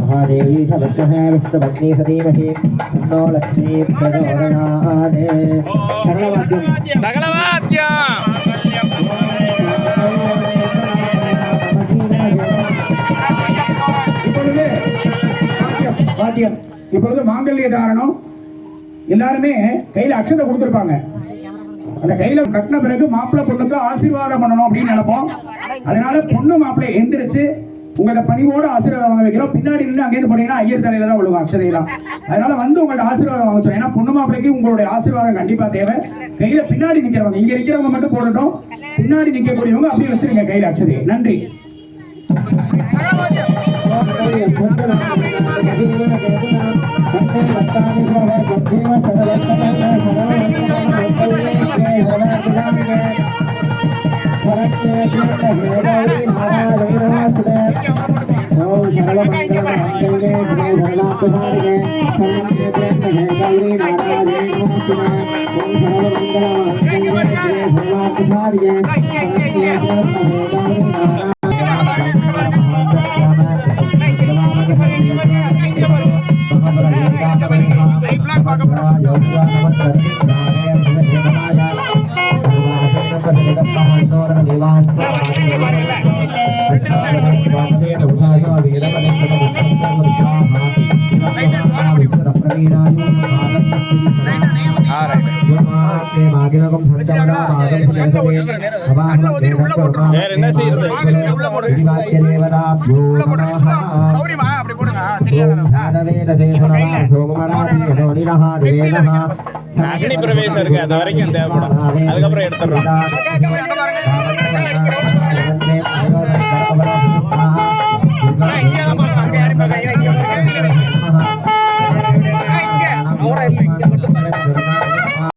महादेवी सवित्रः विष्णुपत्नी सतीमहि तन्नो लक्ष्मी प्रचोदयात् இப்பொழுது மாங்கல்ய தாரணம். எல்லாருமே கையில அக்ஷதை கொடுத்துருப்பாங்க. அந்த கையில கட்டின பிறகு மாப்பிள்ளை பொண்ணுக்கு ஆசீர்வாதம் பண்ணணும் அப்படின்னு நினைப்போம். அதனால பொண்ணு மாப்பிள்ளை எந்திரிச்சு உங்களோட பணிவோட ஆசீர்வாதம் வாங்க வைக்கிறோம். பின்னாடி நின்று அங்கேருந்து போனீங்கன்னா ஐயர் தலையில தான் விழுவும் அக்ஷதையெல்லாம். அதனால வந்து உங்களோட ஆசீர்வாதம் வாங்க வச்சோம். ஏன்னா பொண்ணு மாப்பிள்ளைக்கு உங்களுடைய ஆசீர்வாதம் கண்டிப்பா தேவை. கையில பின்னாடி நிக்கிறவங்க, இங்க இருக்கிறவங்க மட்டும் போடட்டும், பின்னாடி நிக்கக்கூடியவங்க அப்படியே வச்சிருங்க கையில அக்ஷதையை. நன்றி. அக்னி பிரவேசம் இருக்கு, அது வரைக்கும் தேவைப்படும். அதுக்கப்புறம் எடுத்துடுறோம். இங்க